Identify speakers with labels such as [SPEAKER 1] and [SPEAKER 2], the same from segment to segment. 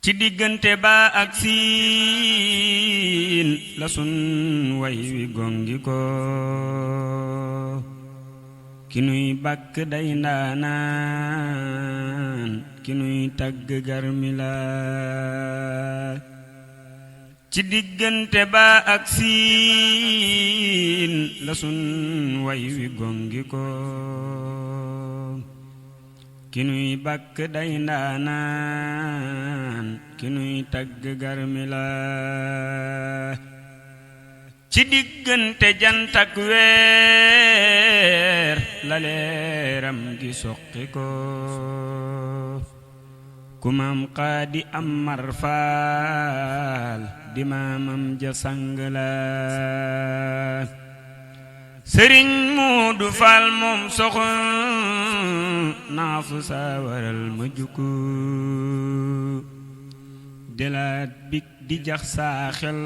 [SPEAKER 1] ci diggante ba ak siin la sun way wi gongi ko ki nuy bàkk day ndaanaan ki nuy tagg garmi la ci diggante ba ak siin la sun way wi gongi ko ki nuy bàkk day ndaanaan ki nuy tagg garmi la ci diggante jant ak weer la leeram gi soqi ko ku maam Xaadi Amar Faal di maamam ja sang la Sëriñ Muudu Faal moom soxna fu saa waral ma jukku delaat big di jax saa xel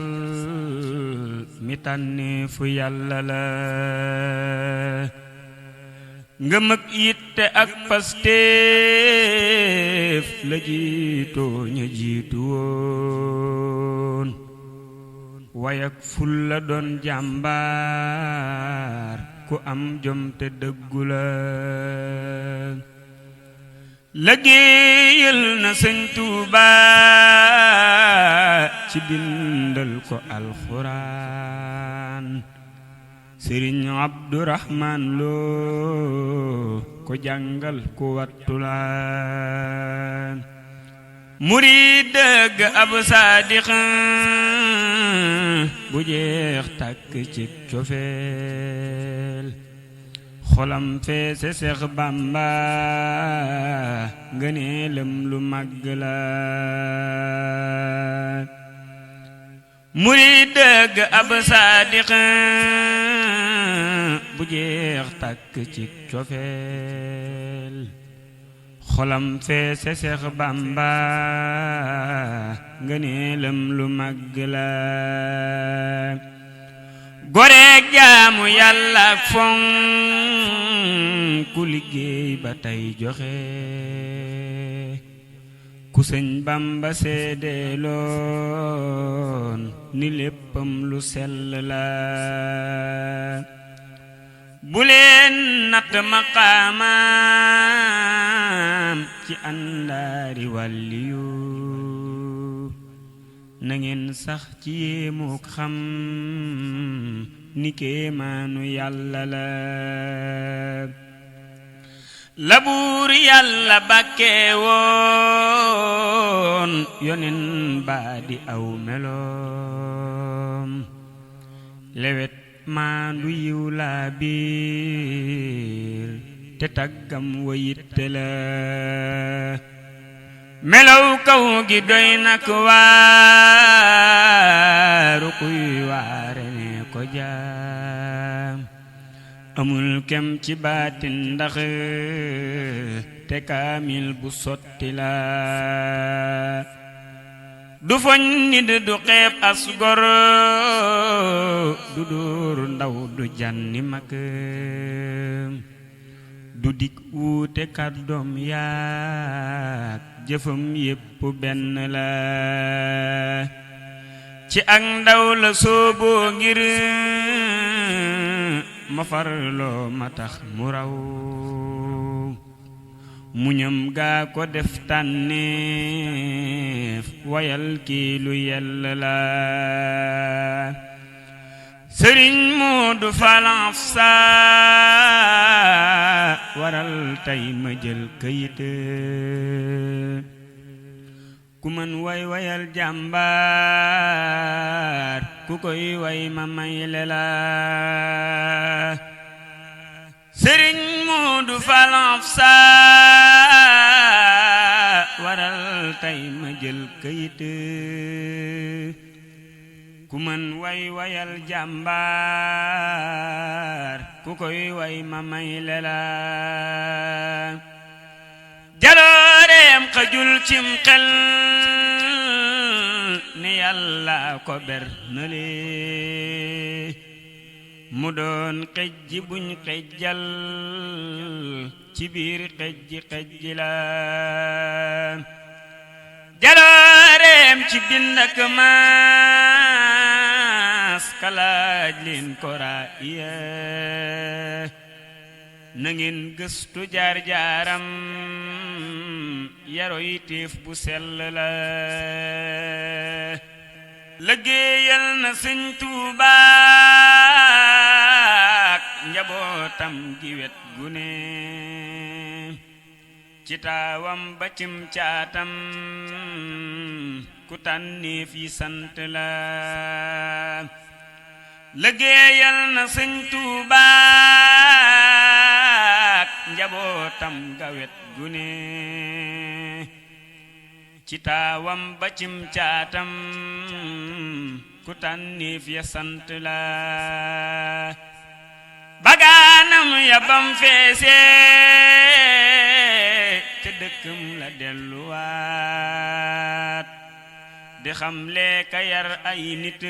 [SPEAKER 1] mi tànne fu yàlla la ngëm ak yitte ak pasteef la jiitoo ña jiitu woon wayak ful la doon jàmbaar ku am jom te dëggu la liggéeyal na Sëñ Tuubaa ci bindal ko alxuraan Sëriñ Abdurahmaan Lo ko jàngal ku wattu la murid dëgg ab saadiq bu jeex tàkk ci cofeel xolam feese Seex Bàmba ngëneelam lu màgg la murid dëgg ab saadiq bu jeex tàkk ci cofeel xolam feese Seex Bàmba ngëneelam lu màgg la goreeg jaamu yàlla ak fonku liggéey ba tey joxe ku Sëñ Bàmba seedeeloon ni léppam lu sell la bu leen natt maqaamaam ci àndaari wàlliyu na ngeen sax ci yéemuk xam ni kéemaanu yàlla la buur yàlla bàkkee woon yonen baa di aw meloom lewet maandu yiw laa biir te taggam wa yitte la melaw kaw gi doy nak waaru kuy waare ne ko jaam amul kem ci baatin ndax te kaamil bu sotti la du foñ nit du xeeb as gor du dóor ndaw du janni mag du dik wuute kàddoom yaak jëfam yépp benn la ci ak ndaw la sooboo ngir ma farloo ma tax mu raw muñam gaa ko def tànneef wayal kii lu yell la Sëriñ Moodu Faal Afsa waral tey ma jël këyit ku mën way wayal jàmbaar ku koy way ma may lela Sëriñ Moodu Faal Afsa waral tey ma jël këyit ku mën way wayal jàmbaar ku koy way ma may lela jalooreem xajul cim xel ni yàlla ko ber na lee mu doon xejji buñ xejjal ci biir xejji xejji la yem ci bind ak maas kalaaj leen ko raaya na ngeen gëstu jaar-jaaram yaroy téef bu sell la liggéeyal na Sëñ Tuubaa njabootam gi wet gu ne ci taawam ba cim caatam ku tànneef yi sant la liggéeyal na Sëñ Tuubaa njabootam ga wet gu ne ci taawam ba cim caatam ku tànneef ya sant la bagaanam ya bam feese te dëkkam la delluwaat di xamle ka yar ay nit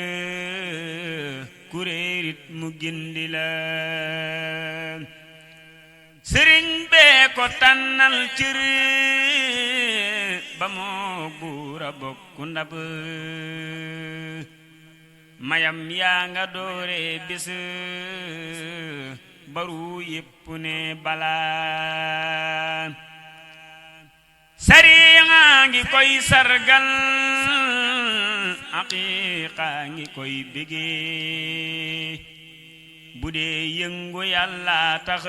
[SPEAKER 1] kuréerit mu gindi la sëriñ bee ko tànnal cër ba moo buura bokku ndab mayam yaa nga doore bis baru yépp ne balaa sariya ngi koy sargal aqiqa ngi koy bégee bu dee yëngu yàlla tax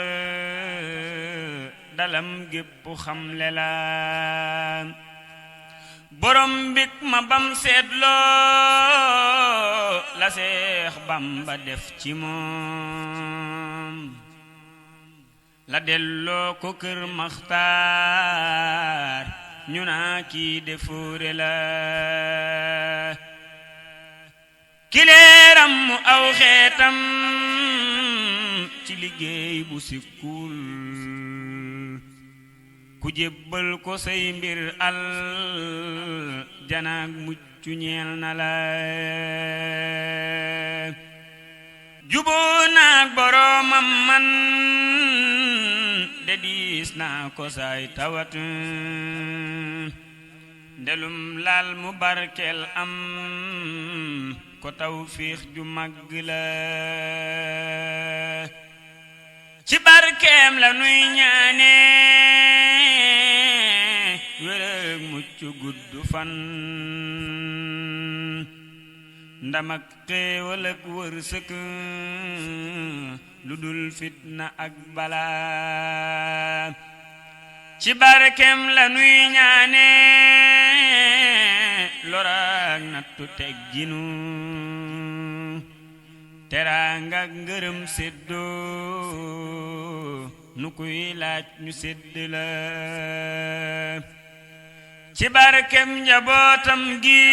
[SPEAKER 1] dalam gépp xamle la borom mbik ma bam seetloo la Seex Bamba def ci moom la delloo ko kër Maxtaar ñu naa kii defoore la kileeram mu aw xeetam ci liggéey bu sikkul ku jébbal ko say mbir al janaag muccu ñeel na la juboo naag boroomam man de diis naa ko say tawat ndelum laal mu barkel am ko tawfiix ju màgg la ci barkeem la nuy ñaane wérëg mucc gudd fan ndam ak xéewal ak wërsëg lu dul fitna ak balaa ci barkeem la nuy ñaane loraak nattu tegginu teraanga ak ngërëm séddoo nu kuy laaj ñu sédd la ci barkeem njabootam gi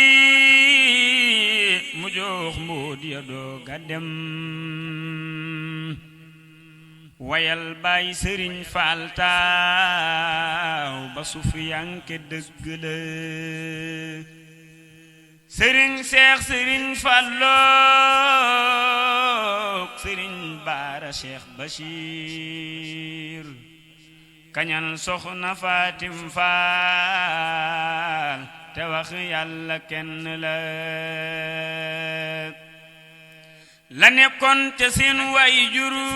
[SPEAKER 1] mu jox mbóot ya dooga dem wayal baay Sëriñ Faal taaw ba suuf yanke dëgg la Sëriñ Seex Sëriñ Fallook Sëriñ Baara Cheikh Bachir kañal soxna Fatim Faal te wax yàlla kenn la nekkoon te seen way juru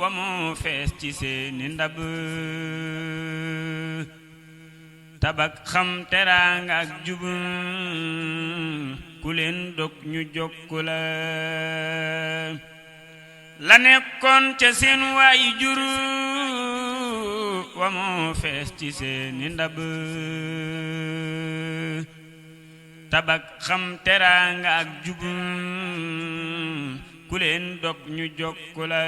[SPEAKER 1] wa moo fees ci seeni ndab tabak xam teraanga ak jub ku leen dog ñu jokku la nekkoon ca seen waay juru wa moo fees ci seeni ndab tabak xam teraanga ak jub ku leen dog ñu jokku la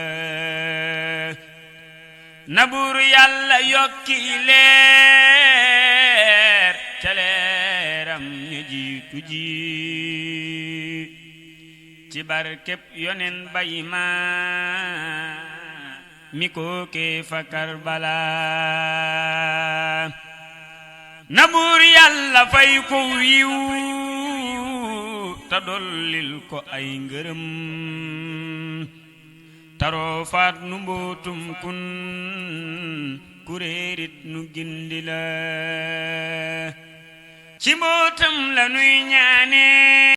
[SPEAKER 1] na buur yàlla yokki leer ca leeram ñu jiitu ji ci barkeb yonen bay ma mi ko kee fa Karbala na buur yàlla fay ko yiw ta dollil ko ay ngërëm taroo faat nu mbootum kun kuréerit nu gindi la ci mbootam la nuy ñaane